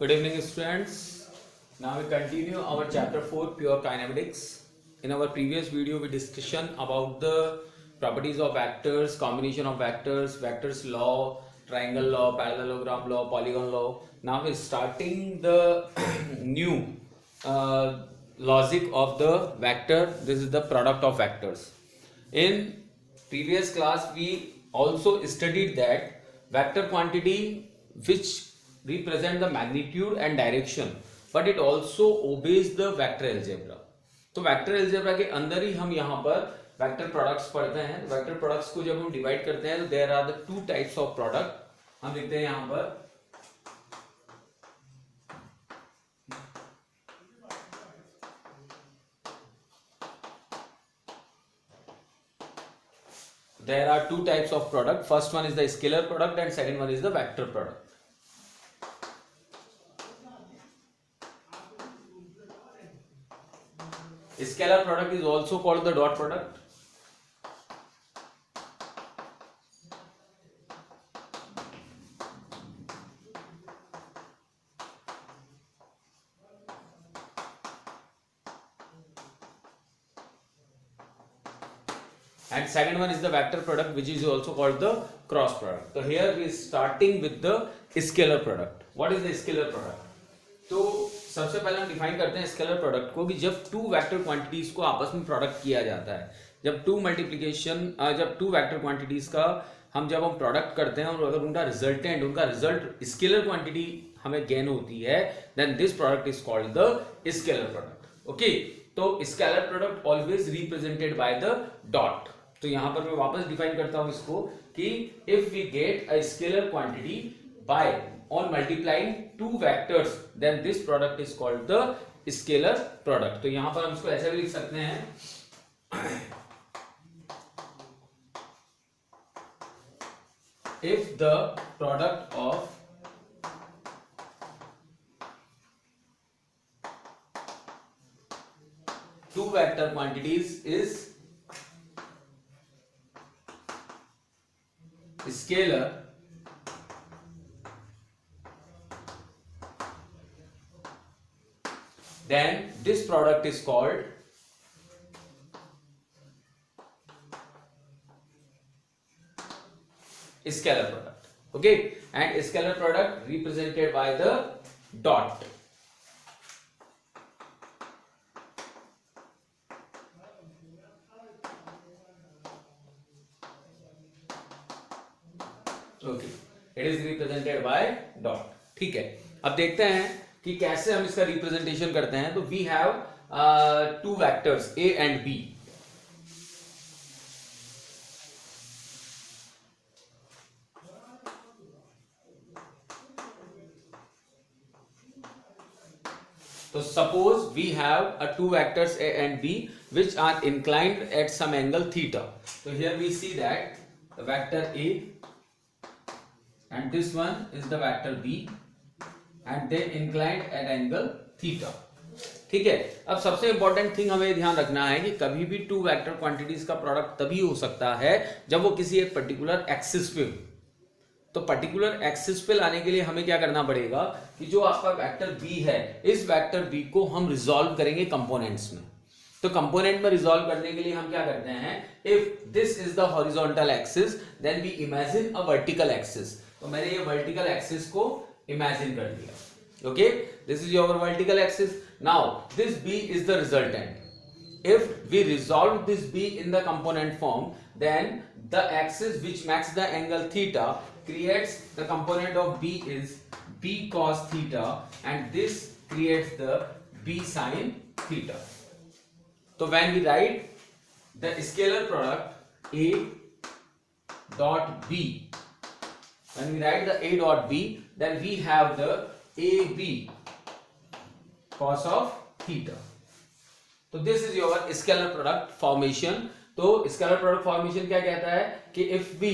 Good evening, students. Now we continue our chapter 4, pure kinematics. In our previous video, we discussion about the properties of vectors, combination of vectors, vectors law, triangle law, parallelogram law, polygon law. Now we're starting the new logic of the vector. This is the product of vectors. In previous class, we also studied that vector quantity which represent the magnitude and direction, but it also obeys the vector algebra. तो vector algebra के अंदर ही हम यहाँ पर vector products पढ़ते हैं. Vector products को जब हम डिवाइड करते हैं तो there are the two types of product. हम लिखते हैं यहाँ पर there are two types of product. First one is the scalar product and second one is the vector product. Scalar product is also called the dot product. And second one is the vector product, which is also called the cross product. So here we are starting with the scalar product. What is the scalar product? तो सबसे पहले हम define करते हैं scalar product को कि जब to vector quantities को आपस में प्रोडक्ट किया जाता है, जब टू वेक्टर क्वांटिटीज का जब हम प्रोडक्ट करते हैं और अगर उनका रिजल्ट स्केलर क्वांटिटी हमें गेन होती है, then this product is called the scalar product. Okay, तो scalar product always represented by the dot. तो यहां पर मैं वापस डिफाइन करता हूं इसको कि if we get a scalar quantity by on multiplying two vectors, then this product is called the scalar product. तो यहां पर हम इसको ऐसे भी लिख सकते हैं, if the product of two vector quantities is scalar, then this product is called scalar product. Okay, and scalar product represented by the dot. Okay, it is represented by dot. ठीक है, अब देखते हैं कि कैसे हम इसका रिप्रेजेंटेशन करते हैं. तो we have two vectors A and B. तो suppose we have two vectors A and B which are inclined at some angle theta. तो here we see that the vector A and this one is the vector B and they inclined at angle theta. ठीक है, अब सबसे important thing हमें ध्यान रखना है कि कभी भी टू वेक्टर क्वांटिटीज का प्रोडक्ट तभी हो सकता है जब वो किसी एक पर्टिकुलर एक्सिस पे हो. तो पर्टिकुलर एक्सिस पे लाने के लिए हमें क्या करना पड़ेगा कि जो आपका वेक्टर बी है, इस वेक्टर बी को हम रिजॉल्व करेंगे कंपोनेंट्स में. तो कंपोनेंट में रिजॉल्व करने के लिए हम क्या करते हैं, if this is the horizontal axis then we imagine a vertical axis. तो मैंने ये वर्टिकल एक्सिस को इमेजिन कर लिया. Okay, this is your vertical axis. Now this b is the resultant. If we resolve this b in the component form, then the axis which makes the angle theta creates the component of b is b cos theta, and this creates the b sin theta. So when we write the scalar product a dot b, when we write the a dot b, then we have the AB cos of theta. तो this is your scalar product formation. तो scalar product formation क्या कहता है कि if we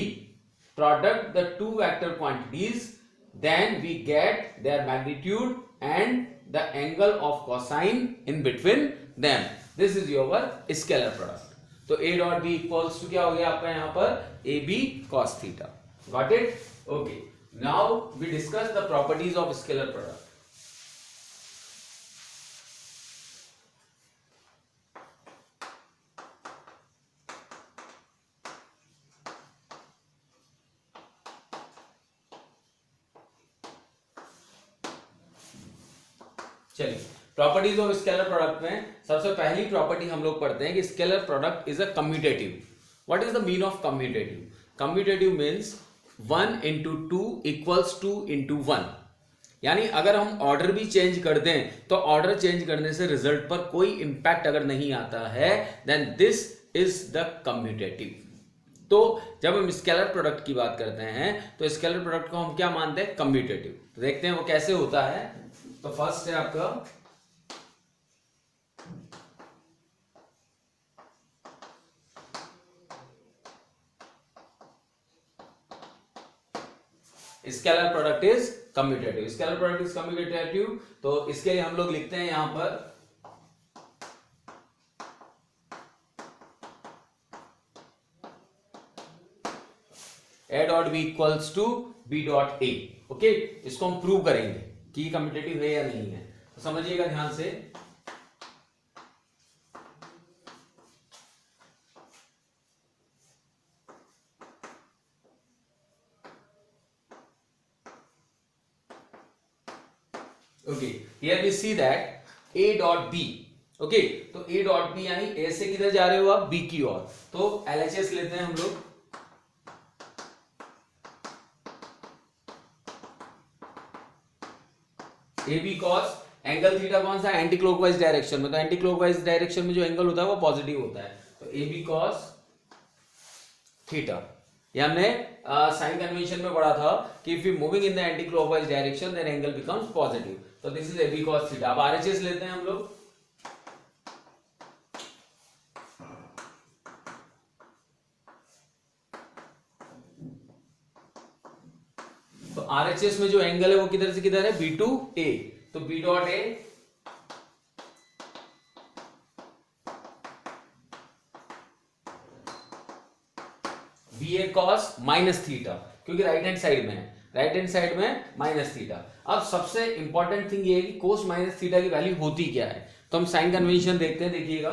product the two vector quantities, then we get their magnitude and the angle of cosine in between them. This is your scalar product. तो a dot b equals to क्या हो गया आपका यहाँ पर AB cos theta. Got it? Okay. Now we discuss the properties of scalar product. चलिए, properties of scalar product में सबसे पहली प्रॉपर्टी हम लोग पढ़ते हैं कि scalar product is a commutative. What is the mean of commutative? Commutative means 1 into 2 equals 2 into 1. यानी अगर हम ऑर्डर भी चेंज कर दें तो ऑर्डर चेंज करने से रिजल्ट पर कोई इंपैक्ट अगर नहीं आता है, then this is the commutative. तो जब हम स्केलर प्रोडक्ट की बात करते हैं तो स्केलर प्रोडक्ट को हम क्या मानते हैं? कम्यूटेटिव. तो देखते हैं वो कैसे होता है. तो फर्स्ट है आपका scalar product is commutative. Scalar product is commutative. तो इसके लिए हम लोग लिखते हैं यहां पर a dot B equals to B dot A. Okay, इसको हम प्रूव करेंगे कि कम्यूटेटिव है या नहीं है. तो समझिएगा ध्यान से. Okay, here we see that a dot b. Okay, तो a डॉट b यानी a से किधर जा रहे हो आप? b की ओर. तो LHS लेते हैं हम लोग. A B cos angle theta कौन सा? एंटी क्लॉकवाइज डायरेक्शन में. तो एंटी क्लॉकवाइज डायरेक्शन में जो एंगल होता है वो पॉजिटिव होता है. तो ए बी कॉस थीटा. ये हमने साइन कन्वेंशन में पढ़ा था कि if you moving in the anti clockwise direction then angle becomes positive. तो this is A B cos theta. अब आरएचएस लेते हैं हम लोग. तो आरएचएस में जो एंगल है वो किधर से किधर है? B to A. तो B dot A B A cos minus theta, क्योंकि राइट हैंड साइड में है. राइट हैंड साइड में माइनस थीटा. अब सबसे इंपॉर्टेंट थिंग ये है कि कोस माइनस थीटा की वैल्यू होती क्या है. तो हम साइन कन्वेंशन देखते हैं. देखिएगा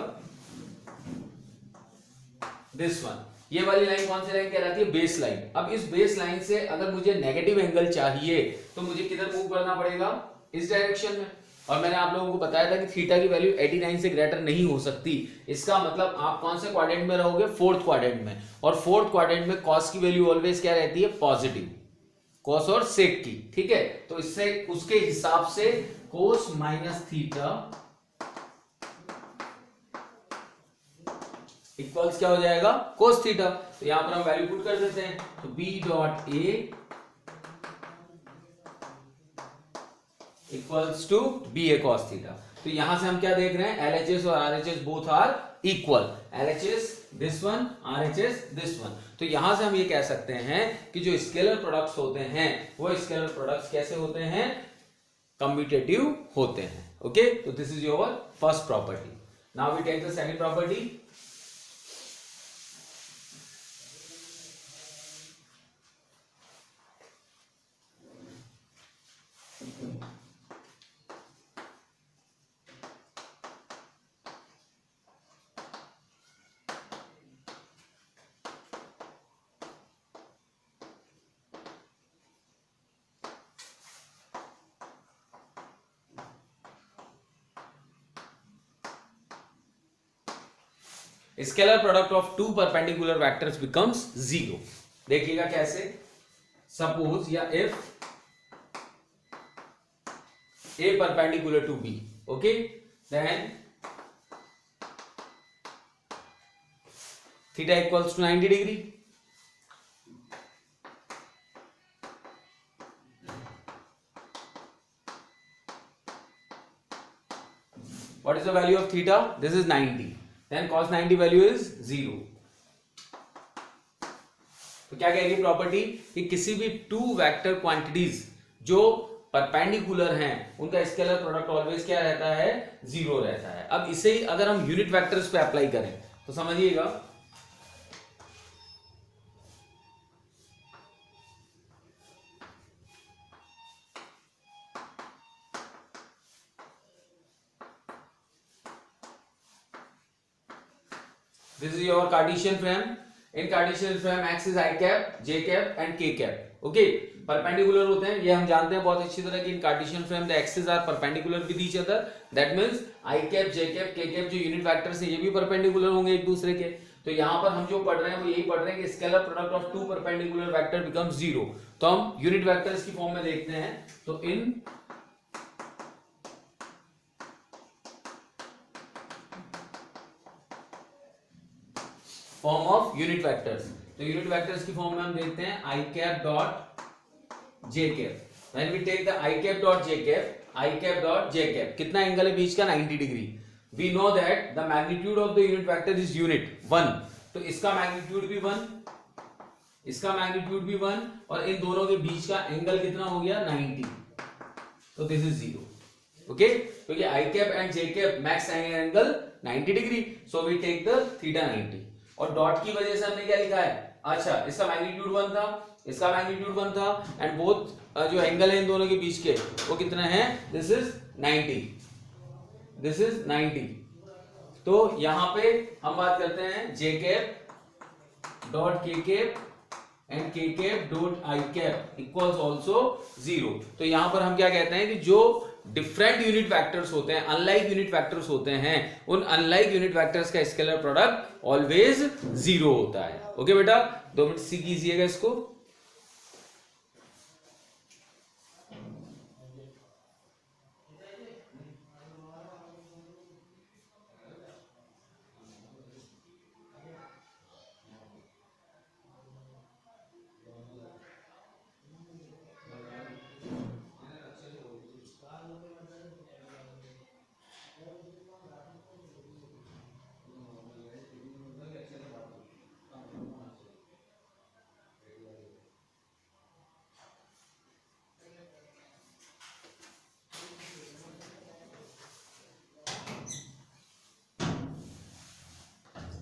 दिस वन, ये वाली लाइन कौन सी लाइन कहलाती है? Base line. अब इस बेस लाइन से अगर मुझे नेगेटिव एंगल चाहिए तो मुझे किधर मूव करना पड़ेगा? इस डायरेक्शन में. और मैंने आप लोगों को बताया था कि थीटा की वैल्यू 89 से ग्रेटर नहीं हो सकती. इसका मतलब आप कौन से क्वाड्रेंट में रहोगे? फोर्थ क्वाड्रेंट में. और फोर्थ क्वाड्रेंट में कॉस की वैल्यू ऑलवेज क्या रहती है? पॉजिटिव. कॉस और सेक की. ठीक है, तो इससे उसके हिसाब से कोस माइनस थीटा इक्वल्स क्या हो जाएगा? Cos theta. तो यहां पर हम वैल्यू पुट कर देते हैं. तो B dot A equals to B A cos theta. तो यहां से हम क्या देख रहे हैं? LHS और RHS both are equal. LHS this one, RHS this one. तो यहां से हम ये कह सकते हैं कि जो स्केलर प्रोडक्ट्स होते हैं वो स्केलर प्रोडक्ट्स कैसे होते हैं? कम्यूटेटिव होते हैं. ओके, तो this is your first property. Now we take the second property. Scalar product of two perpendicular vectors becomes zero. देखिएगा कैसे. सपोज या if A perpendicular to B. Okay, then theta equals to 90 degree. What is the value of theta? This is 90. Then cos 90 value is 0. तो क्या कहेगी property कि किसी भी to vector quantities जो परपेंडिकुलर हैं उनका स्केलर प्रोडक्ट ऑलवेज क्या रहता है? 0 रहता है. अब इसे ही अगर हम यूनिट वेक्टर्स पे अप्लाई करें तो समझिएगा. This is your Cartesian frame. In Cartesian frame x is I cap, J cap and K cap. Okay, perpendicular होते हैं, ये हम जानते हैं बहुत अच्छी तरह कि in Cartesian frame the axis are perpendicular with each other. That means I cap, J cap, K cap जो यूनिट वेक्टर्स हैं ये भी परपेंडिकुलर होंगे एक दूसरे के। तो यहाँ पर हम जो पढ़ रहे हैं वो यही पढ़ रहे हैं कि scalar product of two perpendicular vector become zero. तो हम यूनिट वेक्टर्स की फॉर्म में देखते हैं। तो in form of unit vectors, तो यूनिट वेक्टर्स की फॉर्म में हम देखते हैं I cap dot J cap. When we take the I cap dot J cap, I cap dot J cap, कितना एंगल है बीच का, 90 degree. We know that the magnitude of the unit vector is unit 1, तो इसका magnitude भी 1, इसका magnitude भी 1, और इन दोनों के बीच का एंगल कितना हो गया 90, तो दिस इज 0। ओके, तो ये I cap and J cap max angle 90 degree, so we take the theta 90। और डॉट की वजह से हमने क्या लिखा है, अच्छा इसका मैग्नीट्यूड 1 था, इसका मैग्नीट्यूड 1 था, एंड बोथ जो एंगल है इन दोनों के बीच के वो कितना है, दिस इज 90, दिस इज 90। तो यहां पे हम बात करते हैं जे cap dot K cap and K cap dot I cap equals also 0। तो यहां पर हम क्या कहते हैं कि जो डिफरेंट यूनिट वेक्टर्स होते हैं, अनलाइक यूनिट वेक्टर्स होते हैं, उन अनलाइक यूनिट वेक्टर्स का स्केलर प्रोडक्ट ऑलवेज 0 होता है। ओके बेटा, 2 मिनट सी कीजिएगा इसको।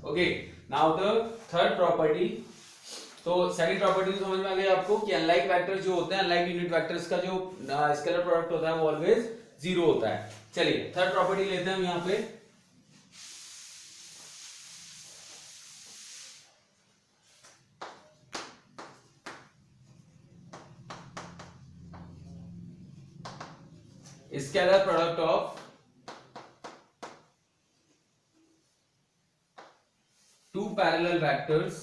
Okay, now the third property. तो सेकंड प्रॉपर्टी तो समझ में आ गई आपको कि अनलाइक वेक्टर्स जो होते हैं, अनलाइक यूनिट वेक्टर्स का जो स्केलर प्रोडक्ट होता है वो ऑलवेज 0 होता है। चलिए थर्ड प्रॉपर्टी लेते हैं हम यहां पे। Scalar product of two parallel vectors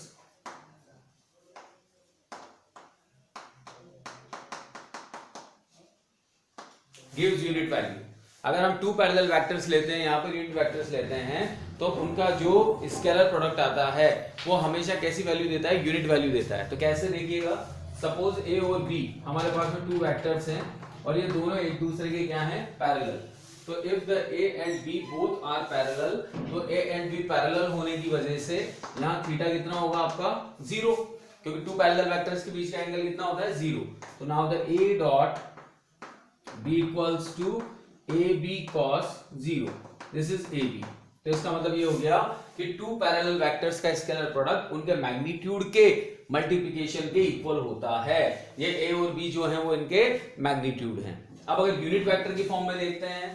gives unit value। अगर हम टू पैरेलल वेक्टर्स लेते हैं, यहाँ पर यूनिट वेक्टर्स लेते हैं, तो उनका जो स्केलर प्रोडक्ट आता है वो हमेशा कैसी वैल्यू देता है, यूनिट वैल्यू देता है। तो कैसे देखिएगा, सपोज ए और बी हमारे पास में टू वेक्टर्स हैं और ये दोनों एक दूसरे के क्या हैं, पैरेलल। तो if the A and B both are parallel, तो ए एंड बी पैरेलल होने की वजह से यहाँ थीटा कितना होगा आपका 0, क्योंकि टू पैरेलल वेक्टर्स के बीच का एंगल कितना होता है 0। तो now the A dot B equals to A B cos 0, this is A B. तो इसका मतलब ये हो गया कि टू पैरेलल वेक्टर्स का स्केलर प्रोडक्ट उनके मैग्नीट्यूड के मल्टीप्लिकेशन के इक्वल होता है। ये ए और बी जो है वो इनके मैग्नीट्यूड हैं। अब अगर यूनिट वेक्टर की फॉर्म में देखते हैं,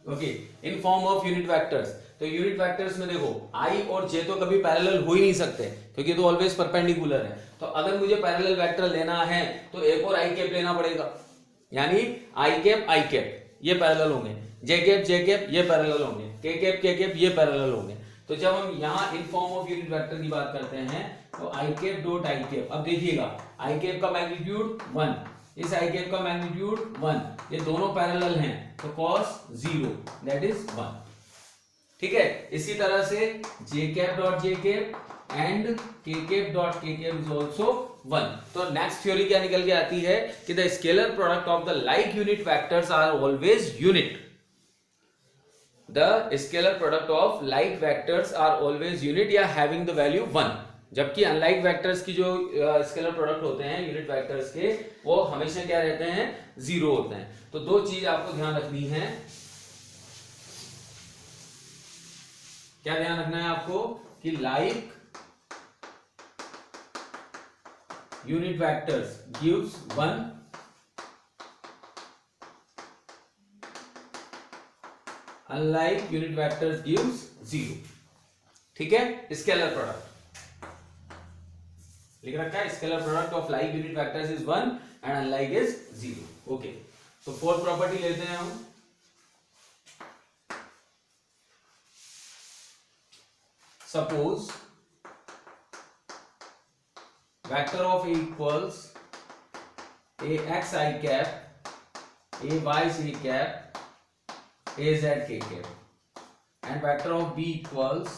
okay, in form of unit vectors, तो यूनिट वेक्टर्स में देखो आई और जे तो कभी पैरेलल हो ही नहीं सकते क्योंकि तो ऑलवेज परपेंडिकुलर है। तो अगर मुझे पैरेलल वेक्टर लेना है तो एक और आई कैप लेना पड़ेगा, यानी आई कैप ये पैरेलल होंगे, जे कैप ये पैरेलल होंगे, के कैप ये पैरेलल होंगे। तो जब हम यहाँ इन फॉर्म ऑफ यूनिट वेक्टर की बात करते हैं तो आई कैप डॉट आई कैप, अब देखिएगा आई कैप का मैग्नीट्यूड 1, इस आई कैप का मैग्नीट्यूड 1, ये दोनों पैरेलल हैं तो cos 0 दैट इज 1। ठीक है, इसी तरह से J cap dot J cap and K cap dot K cap is also 1। तो नेक्स्ट थ्योरी क्या निकल के आती है कि the scalar product of the like unit vectors are always unit. The scalar product of like vectors are always unit या having the value 1, जबकि unlike vectors की जो स्केलर प्रोडक्ट होते हैं यूनिट वेक्टर्स के वो हमेशा क्या रहते हैं, 0 होते हैं। तो दो चीज आपको ध्यान रखनी है, क्या ध्यान रखना है आपको कि like unit vectors gives 1 unlike unit vectors gives 0। ठीक है, स्केलर प्रोडक्ट लिख रखा है, scalar product of like unit vectors is 1 and unlike is 0। Okay, तो फोर्थ प्रॉपर्टी लेते हैं हम। Suppose vector of A equals a x I cap, a y j cap, a z k cap, and vector of B equals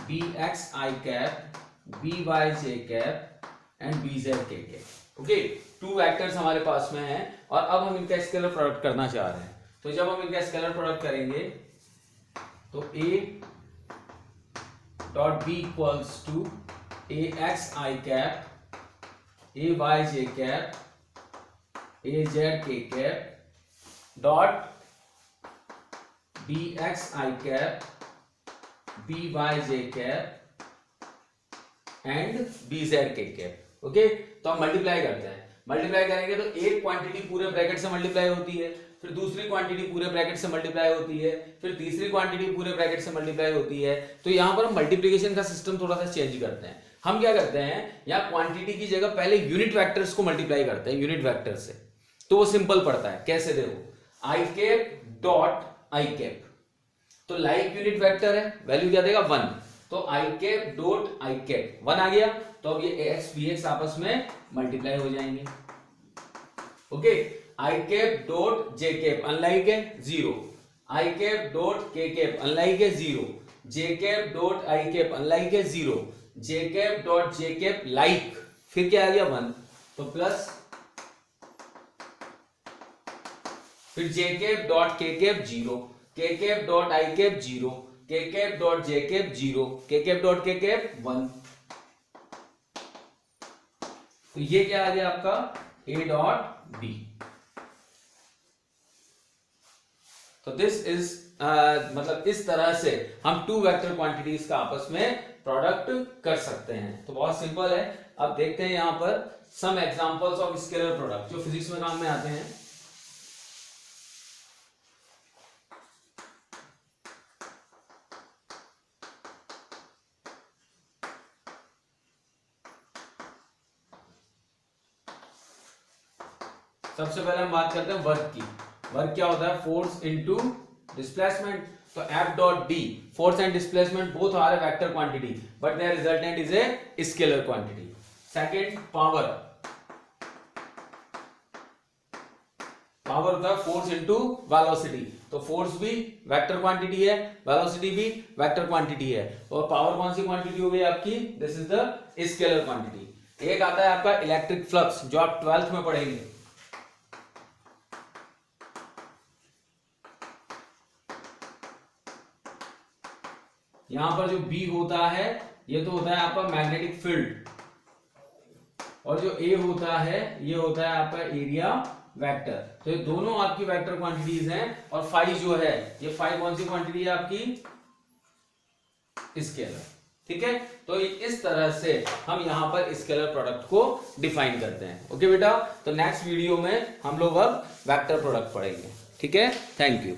b x I cap, b y j cap, and b z k cap। Okay, two vectors हमारे पास में हैं और अब हम इनका scalar product करना चाह रहे हैं। तो जब हम इनका स्केलर प्रोडक्ट करेंगे तो a dot b equals to a x I cap, a y j cap, a z k cap dot b x I cap, b y j cap and b z k cap। Okay, तो हम multiply करते हैं। Multiply करेंगे तो एक quantity पूरे bracket से multiply होती है, फिर दूसरी क्वांटिटी पूरे ब्रैकेट से मल्टीप्लाई होती है, फिर तीसरी क्वांटिटी पूरे ब्रैकेट से मल्टीप्लाई होती है। तो यहाँ पर हम मल्टीप्लिकेशन का सिस्टम थोड़ा सा चेंज करते हैं। हम क्या करते हैं, यहाँ क्वांटिटी की जगह पहले यूनिट वेक्टर्स को मल्टीप्लाई करते हैं यूनिट वेक्टर से। तो वो सिंपल पड़ता है। कैसे, देखो आई कैप डॉट आई कैप, तो लाइक यूनिट वेक्टर है, वैल्यू क्या देगा 1, तो आई कैप डॉट आई कैप 1 आ गया। तो अब ये एक्स बी एक्स आपस में मल्टीप्लाई हो जाएंगे। Okay, I cap dot J cap unlike है 0, I cap dot K cap unlike है 0, J cap dot I cap unlike है 0, J cap dot J cap like, फिर क्या आ गया 1, तो प्लस, फिर J cap dot K cap 0, K cap dot I cap 0, K cap dot J cap 0, K cap dot K cap 1। तो ये क्या आ गया आपका A डॉट B। तो दिस इज मतलब इस तरह से हम टू वेक्टर क्वांटिटीज का आपस में प्रोडक्ट कर सकते हैं। तो बहुत सिंपल है। अब देखते हैं यहां पर some examples of scalar product जो फिजिक्स में काम में आते हैं। सबसे पहले हम बात करते हैं वर्क की। वर्क क्या होता है, फोर्स इनटू डिस्प्लेसमेंट। तो F dot D, force and displacement both are a vector quantity but their resultant is a scalar quantity. Second, power. Power होता है फोर्स इनटू वेलोसिटी। तो फोर्स भी वेक्टर क्वांटिटी है, velocity भी vector quantity है, और power कौन सी क्वांटिटी हो गई आपकी, this is the scalar quantity. एक आता है आपका इलेक्ट्रिक फ्लक्स जो आप 12th में पढ़ेंगे। यहां पर जो B होता है ये तो होता है आपका मैग्नेटिक फील्ड, और जो A होता है ये होता है आपका एरिया वेक्टर। तो ये दोनों आपकी वेक्टर क्वांटिटीज हैं। और फाई जो है, ये फाई कौन सी क्वांटिटी है आपकी, स्केलर। ठीक है, तो इस तरह से हम यहां पर स्केलर प्रोडक्ट को डिफाइन करते हैं। ओके बेटा, तो नेक्स्ट वीडियो में हम लोग अब वेक्टर प्रोडक्ट पढ़ेंगे। ठीक है, थैंक यू।